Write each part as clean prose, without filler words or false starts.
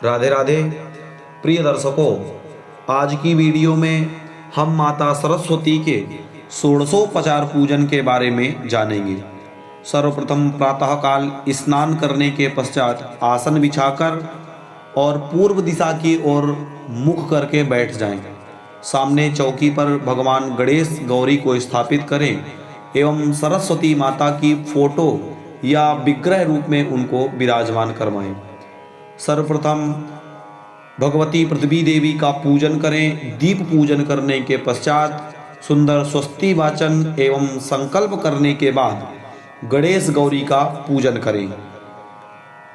राधे राधे। प्रिय दर्शकों, आज की वीडियो में हम माता सरस्वती के षोडशोपचार पूजन के बारे में जानेंगे। सर्वप्रथम प्रातःकाल स्नान करने के पश्चात आसन बिछाकर और पूर्व दिशा की ओर मुख करके बैठ जाएं। सामने चौकी पर भगवान गणेश गौरी को स्थापित करें एवं सरस्वती माता की फोटो या विग्रह रूप में उनको विराजमान करवाएं। सर्वप्रथम भगवती पृथ्वी देवी का पूजन करें। दीप पूजन करने के पश्चात सुंदर स्वस्ति वाचन एवं संकल्प करने के बाद गणेश गौरी का पूजन करें।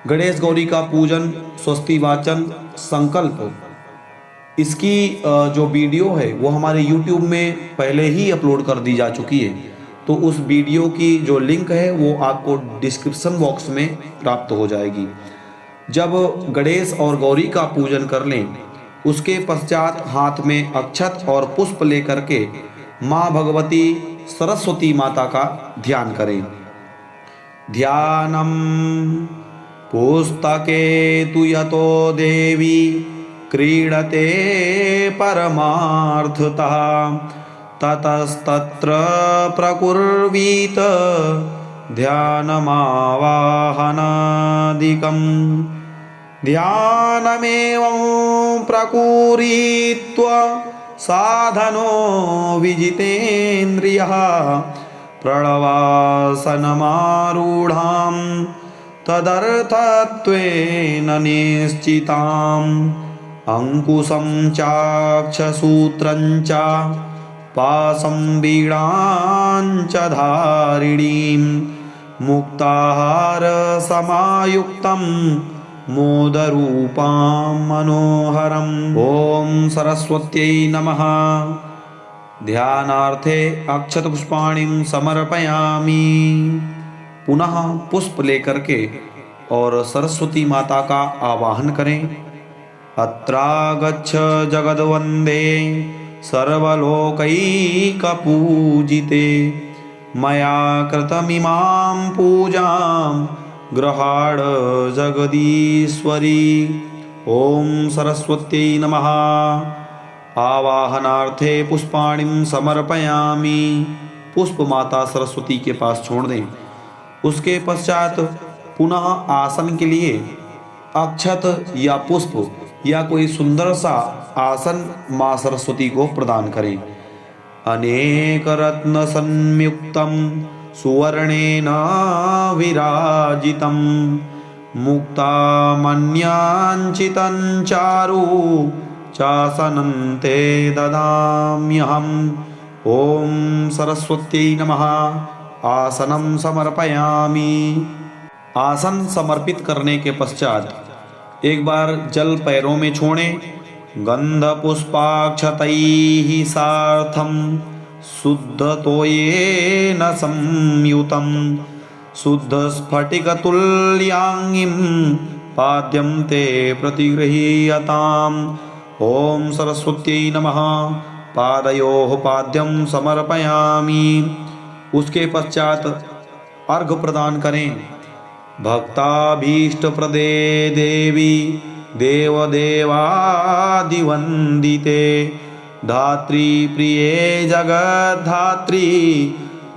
गणेश गौरी का पूजन, स्वस्ति वाचन, संकल्प, इसकी जो वीडियो है वो हमारे YouTube में पहले ही अपलोड कर दी जा चुकी है। तो उस वीडियो की जो लिंक है वो आपको डिस्क्रिप्शन बॉक्स में प्राप्त हो जाएगी। जब गणेश और गौरी का पूजन कर लें, उसके पश्चात हाथ में अक्षत और पुष्प लेकर के माँ भगवती सरस्वती माता का ध्यान करें। ध्यानम पुस्तके तु यतो देवी क्रीडते परमार्थतः ततस्तत्र प्रकुर्वीत ध्यानमावाहनादिकम्। ध्यानमेवं प्रकुरीत्वा साधनो विजितेन्द्रियः प्रणवासनमारूढां तदर्थत्वेन निश्चिताम्। अंकुशं चाक्षसूत्रं च पाशं वीणां च धारिणीं मुक्ताहार समायुक्तं मोदरूपां मनोहरम्। ओम सरस्वत्यै नमः। ध्यानार्थे अक्षत पुष्पाणिं समर्पयामि। पुनः पुष्प लेकर के और सरस्वती माता का आवाहन करें। अत्रागच्छ जगद्वन्दे सर्वलोकैकपूजिते मया कृतमिमां पूजां गृहाण जगदीश्वरी। ओम सरस्वत्यै नमः। आवाहनार्थे पुष्पाणिं समर्पयामि। पुष्प माता सरस्वती के पास छोड़ दें। उसके पश्चात पुनः आसन के लिए अक्षत या पुष्प या कोई सुंदर सा आसन माँ सरस्वती को प्रदान करें। अनेक रत्न संयुक्तं सुवर्णेन विराजितं मुक्तामन्याञ्चितं चारु चासनं ते ददाम्यहम्। ओम सरस्वत्यै नमः। आसनं समर्पयामि। आसन समर्पित करने के पश्चात एक बार जल पैरों में छोड़ें। गंध पुष्पाक्षतैः सार्थं शुद्धतोयेन संयुतं शुद्ध स्फटिकतुल्यांगिं पाद्यं ते प्रतिगृह्यताम्। ओम सरस्वत्यै नमः। पादयोः पाद्यं समर्पयामि। उसके पश्चात अर्घ प्रदान करें। भक्ताभीष्टप्रदे देवी देवदेवादिवन्दिते धात्री प्रिये जगद्धात्री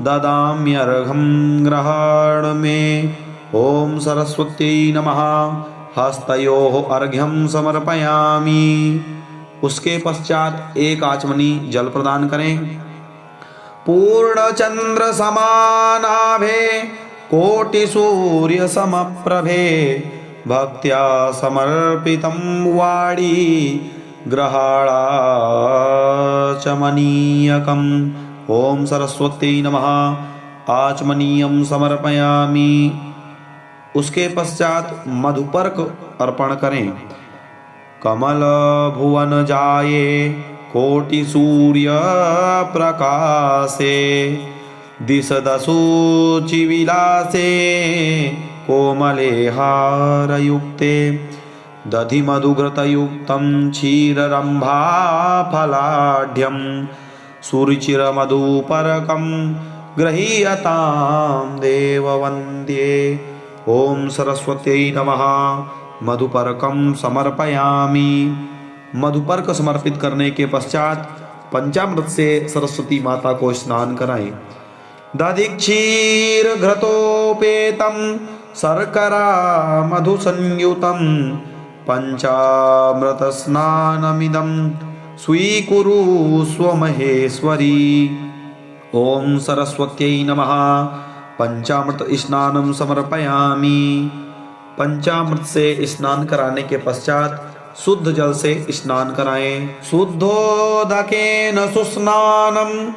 ददाम्यर्घं ग्रहाण में। ओम सरस्वत्यै नमः। हस्तयोः अर्घ्यं समर्पयामि। उसके पश्चात एक आचमनी जल प्रदान करें। पूर्णचंद्र समानाभे कोटि सूर्य समप्रभे भक्त्या समर्पितं वाणी ग्रहाणाचमनीयकम्। ओम सरस्वत्यै नमः। आचमनीयं समर्पयामि। उसके पश्चात मधुपर्क अर्पण करें। कमल भुवन जाये कोटि सूर्य प्रकाशे दिशदशोचि विलासे कोमले हारयुक्ते दधि मधुघृतयुक्तं क्षीररम्भाफलाढ्यं सुरुचिरमधुपरकं गृहीयतां देववन्द्ये। ओम सरस्वत्यै नमः। मधुपर्कम समर्पयामि। मधुपर्क समर्पित करने के पश्चात पंचामृत से सरस्वती माता को स्नान कराएं। दधिक्षीर घृतोपेतम शर्करा मधु संयुतम पंचामृत स्नानमिदं स्वीकुरु स्वमहेश्वरी। ओम सरस्वत्यै नमः। पंचामृत स्नानं समर्पयामि। पंचामृत से स्नान कराने के पश्चात शुद्ध जल से स्नान कराएं। शुद्धोदकेन सुस्नानं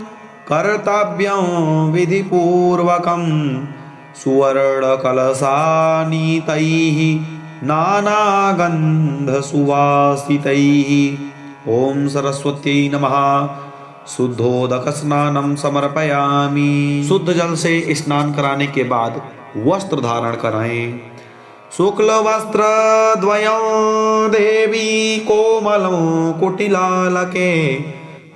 कर्तव्यं विधिपूर्वकं सुवर्ण कलशानीतैः नानागंध सुवासितैः। ओम सरस्वत्यै नमः। शुद्धोदक स्नानं समर्पयामि। शुद्ध जल से स्नान कराने के बाद वस्त्र धारण कराएं। शुक्ल वस्त्र द्वयं देवी कोमलं कुटिलालके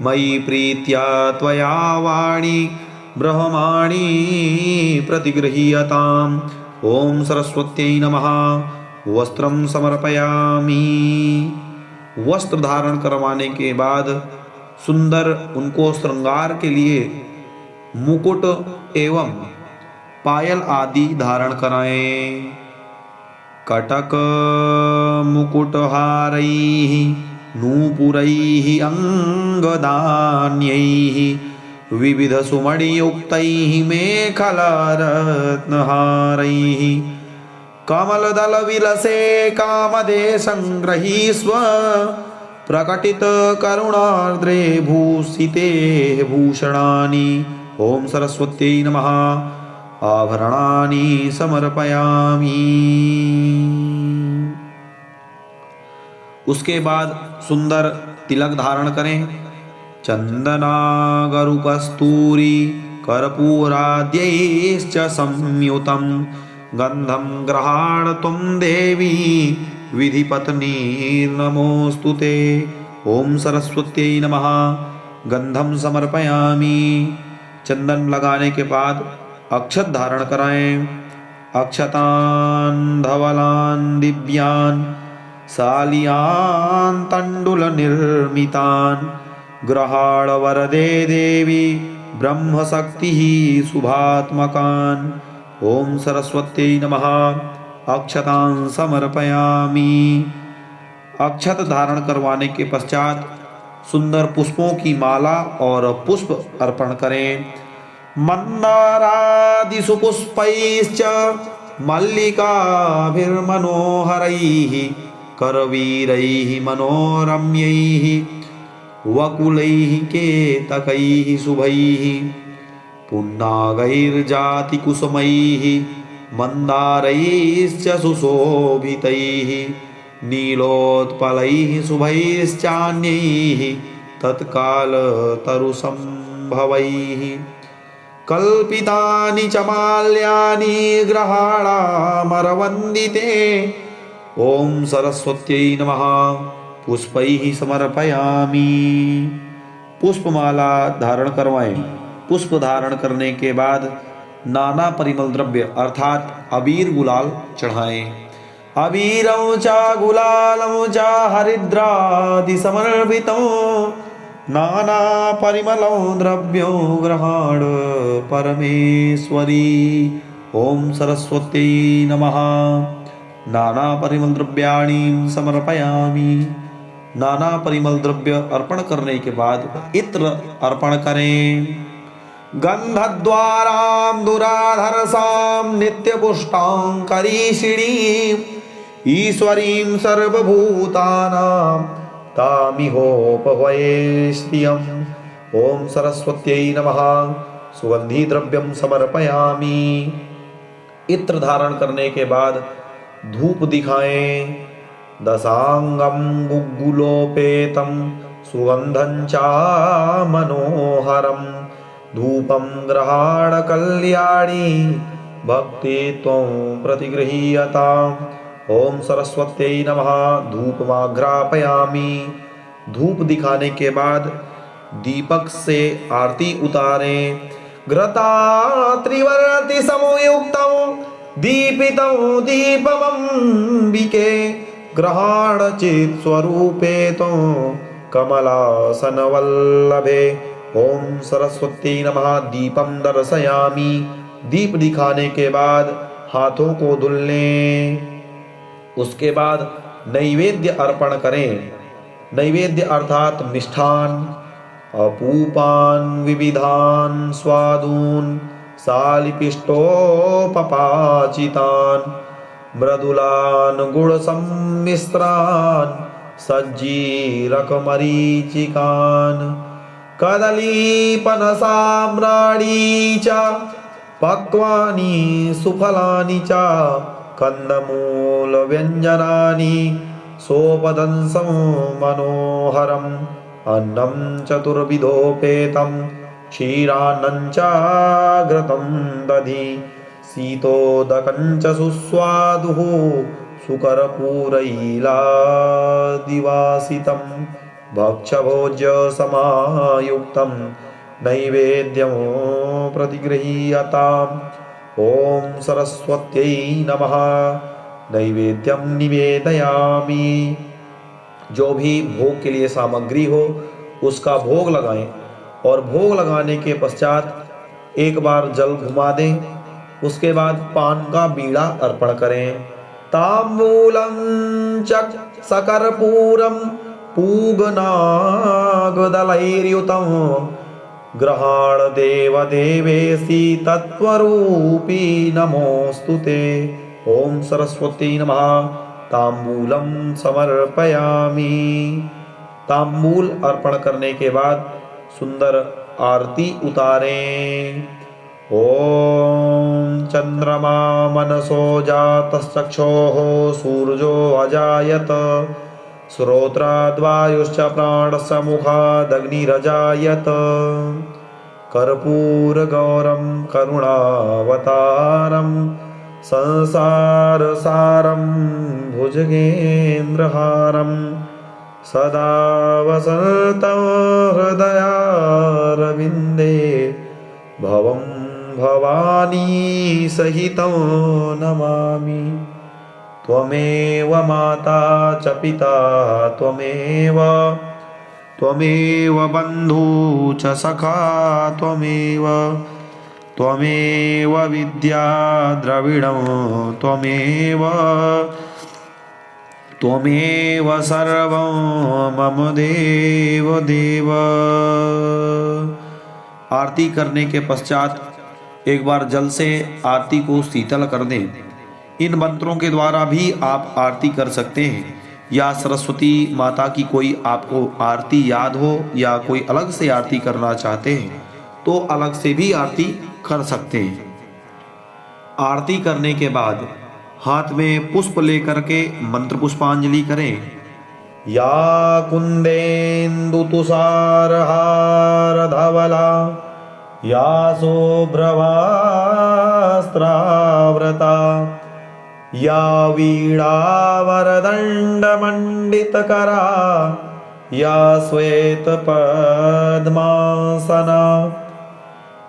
मयि प्रीत्या त्वया वाणी ब्रह्माणी प्रतिगृह्यताम्। ओम सरस्वत्यै नमः। वस्त्रं समर्पयामि। वस्त्र धारण करवाने के बाद सुंदर उनको श्रृंगार के लिए मुकुट एवं पायल आदि धारण कराएं। कटक मुकुटहारैः नूपुरैः अंगदान्यैः विविध सुमणियुक्तैः मेखलारत्नहारैः कमलदल विलसे कामदेशं गृहीष्व प्रकटित करुणार्द्रे भूषिते भूषणानि। ओम सरस्वत्यै नमः। आभरणानि समर्पयामि। उसके बाद सुंदर तिलक धारण करें। चंदनागरु कस्तूरी कर्पूराद्यैश्च संयुतं गंधं गृहाणतुं देवी विधिपत्नी नमोस्तुते। ओम सरस्वत्यै नमः। गंधम समर्पयामि। चंदन लगाने के बाद अक्षत धारण कराएं। अक्षतान धवलान दिव्यान सालियान तंडुल निर्मितान ग्रहाण वरदे देवी ब्रह्म शक्ति शुभात्मकान। ओम सरस्वत्यै नमः। अक्षतान समर्पयामि। अक्षत धारण करवाने के पश्चात सुंदर पुष्पों की माला और पुष्प अर्पण करें। मन्दारादिषु पुष्पैश्च मल्लिकाभिर्मनोहरैः करवीरैः मनोरम्यैः वकुलैः केतकैः शुभैः पुन्नागैर्जातिकुसुमैः मन्दारैश्च सुशोभितैः नीलोत्पलैः शुभैश्चान्यैः तत्कालतरुसंभवैः कल्पितानि च माल्यानि ग्रहाणामरवन्दिते। ओम सरस्वत्यै नमः। पुष्पैः समर्पयामि। पुष्पमाला धारण करवाएं। पुष्प धारण करने के बाद नाना परिमल द्रव्य अर्थात अबीर गुलाल चढ़ाएं। अबीरं च गुलालं च हरिद्रादि समर्पितं नाना परिमलं द्रव्यों ग्रहाण परमेश्वरी। ओम सरस्वत्यै नमः। नाना परिमल द्रव्याणि समर्पयामि। नाना परिमल द्रव्य अर्पण करने के बाद इत्र अर्पण करें। गंधद्वारां दुराधरसां नित्यपुष्टां करीषिणीं ईश्वरीं सर्वभूतानां तामिहोपवये श्रियम्। ओम सरस्वत्यै नमः। सुगंधी द्रव्यं समर्पयामि। इत्र धारण करने के बाद धूप दिखाएं। दशांगं गुग्गुलोपेतं सुगंधं च मनोहरं धूपं ग्रहाण कल्याणी भक्ति त्वं प्रतिगृह्यताम्। ओम सरस्वत्यै नमः। धूपमाघ्रापयामि। धूप दिखाने के बाद दीपक से आरती उतारें। घृता त्रिवर्ति समयुक्तं दीपितं दीपमम्बिके ग्रहाणचित् स्वरूपे त्वं कमलासनवल्लभे। ओम सरस्वती नमः। दीपम दर्शयामि। दीप दिखाने के बाद हाथों को धुल लें। उसके बाद नैवेद्य अर्पण करें। नैवेद्य अर्थात मिष्ठान, अपूपान, विविधान स्वादून, सालिपिष्टोपपाचितान, मृदुलान, गुड़ सम्मिश्रान, सज्जीरकमरीचिकान, कदलीपनसाम्राणी च पक्वानि सुफलानि च कंदमूलव्यञ्जनानि सोपदंसं मनोहरम् अन्नं चतुर्विधोपेतं क्षीरान्नं च घृतं दधि शीतोदकं च सुस्वादुः सुकर्पूरैलादिवासितं भक्षभोज्य समायुक्तं नैवेद्यं प्रतिगृह्यताम्। ओम सरस्वत्यै नमः। नैवेद्यं निवेदयामि। जो भी भोग के लिए सामग्री हो उसका भोग लगाएं और भोग लगाने के पश्चात एक बार जल घुमा दें। उसके बाद पान का बीड़ा अर्पण करें। ताम्बूलं चक सकर्पूरं पूगनागदलैर्युतं ग्रहाण देव देवेसी तत्वरूपी नमोस्तुते। ओम सरस्वती नमः। ताम्बूलम समर्पयामि। ताम्बूल अर्पण करने के बाद सुंदर आरती उतारें। ओम चंद्रमा मनसो जातश्चक्षोः सूर्यो अजायत श्रोत्राद्वायुश्च प्राणस्य मुखादग्निरजायत कर्पूरगौरं करुणावतारं संसारसारं भुजगेन्द्रहारं सदा वसन्तं हृदयारविन्दे भवं भवानी सहितं नमामि। त्वमेव माता च पिता त्वमेव बन्धु च सखा त्वमेव विद्या द्रविणं त्वमेव सर्वं मम देव देव। आरती करने के पश्चात एक बार जल से आरती को शीतल कर दें। इन मंत्रों के द्वारा भी आप आरती कर सकते हैं, या सरस्वती माता की कोई आपको आरती याद हो या कोई अलग से आरती करना चाहते हैं तो अलग से भी आरती कर सकते हैं। आरती करने के बाद हाथ में पुष्प लेकर के मंत्र पुष्पांजलि करें। या कुंदेन्दु तुषारहार धवला या शुभ्रवस्त्रावृता या वीणावरदण्डमण्डितकरा या श्वेतपद्मासना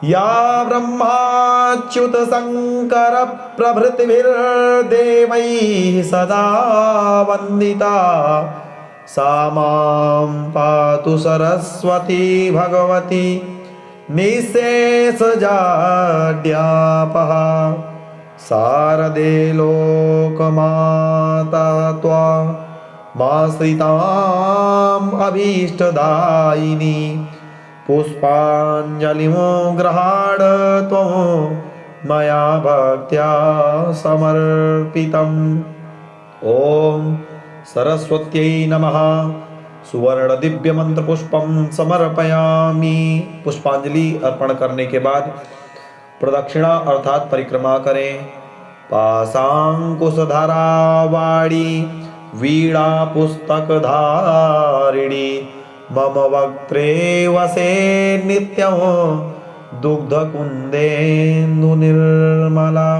या ब्रह्माच्युत शङ्कर प्रभृतिभिर्देवैः सदा वन्दिता सा मां पातु सरस्वती भगवती निःशेषजाड्यापहा। शारदे लोकमाता त्वामाश्रिताम् अभीष्टदायिनी पुष्पाञ्जलिं गृहाण त्वं मया भक्त्या समर्पितम्। ओम सरस्वत्यै नमः। सुवर्ण दिव्य मंत्र पुष्पम समर्पयामि। पुष्पांजलि अर्पण करने के बाद प्रदक्षिणा अर्थात परिक्रमा करें। पाशांकुशधरा वाणी वीणा पुस्तक धारिणी मम वक्त्रे वसे नित्यं दुग्ध कुंदेन्दु निर्मला।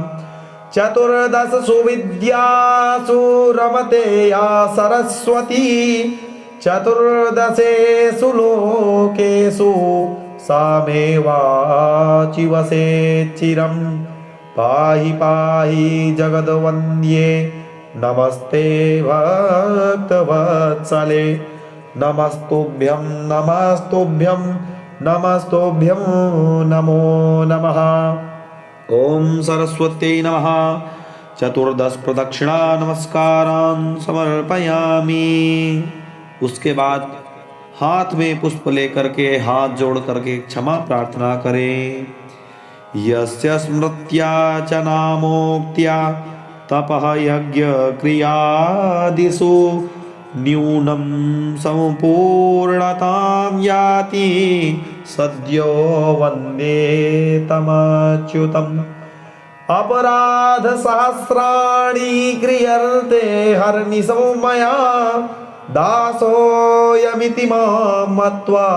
चतुर्दश सुविद्यासु रमते या सरस्वती चतुर्दशेषु लोकेषु सा मे वाचि वसेत् चिरम्। पाहि पाहि जगद्वन्द्ये नमस्ते भक्तवत्सले नमस्तुभ्यं नमस्तुभ्यं नमस्तुभ्यं नमो नमः। ओम सरस्वत्यै नमः। चतुर्दश प्रदक्षिणा नमस्कारान् समर्पयामि। उसके बाद हाथ में पुष्प लेकर के हाथ जोड़ करके क्षमा प्रार्थना करें। यस्य स्मृत्या च नामोक्त्या तपः यज्ञ क्रियादिषु न्यूनं सम्पूर्णतां याति सद्यो वन्दे तमच्युतम्। अपराध सहस्राणि क्रियन्ते हरनिशो मया दासोऽयमिति मां मत्वा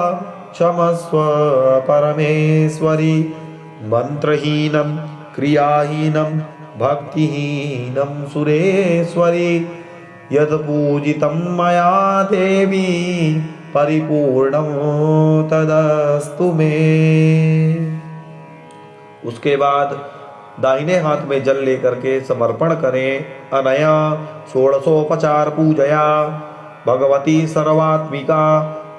क्षमस्व परमेश्वरि। मंत्रहीनं क्रियाहीनं भक्तिहीनं सुरेश्वरि यत्पूजितं मया देवी परिपूर्णं तदस्तु मे। उसके बाद दाहिने हाथ में जल लेकर के समर्पण करें। अनया षोडशोपचार पूजया भगवती सर्वात्मिका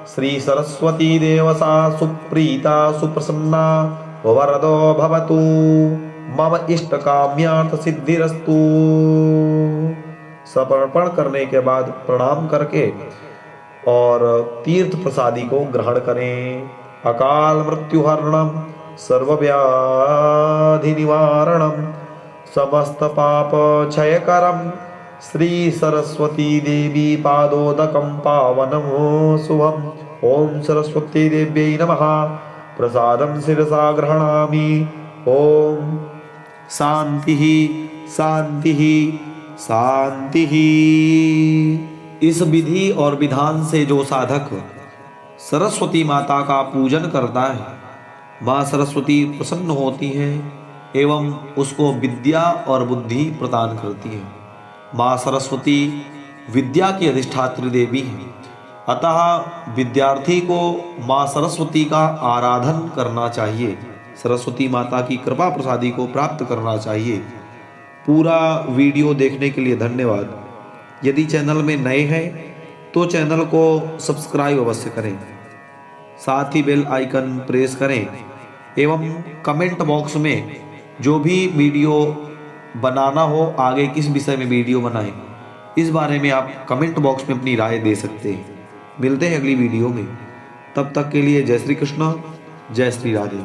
श्री सरस्वती देवसा सुप्रीता सुप्रसन्ना वरदो भवतु मम इष्ट काम्यार्थ सिद्धिरस्तु। समर्पण करने के बाद प्रणाम करके और तीर्थ प्रसादी को ग्रहण करें। अकाल मृत्युहरणम सर्वव्याधि निवारणम समस्त पाप क्षयकरम श्री सरस्वती देवी पादोदकं पावनं शुभम्। ओम सरस्वती देव्यै नमः। प्रसादं शिरसा गृह्णामि। ओम शांति शांति शांति। इस विधि और विधान से जो साधक सरस्वती माता का पूजन करता है माँ सरस्वती प्रसन्न होती है एवं उसको विद्या और बुद्धि प्रदान करती है। माँ सरस्वती विद्या की अधिष्ठात्री देवी है, अतः विद्यार्थी को माँ सरस्वती का आराधन करना चाहिए। सरस्वती माता की कृपा प्रसादी को प्राप्त करना चाहिए। पूरा वीडियो देखने के लिए धन्यवाद। यदि चैनल में नए हैं तो चैनल को सब्सक्राइब अवश्य करें, साथ ही बेल आइकन प्रेस करें एवं कमेंट बॉक्स में जो भी वीडियो बनाना हो, आगे किस विषय में वीडियो बनाएं, इस बारे में आप कमेंट बॉक्स में अपनी राय दे सकते हैं। मिलते हैं अगली वीडियो में, तब तक के लिए जय श्री कृष्ण, जय श्री राधे।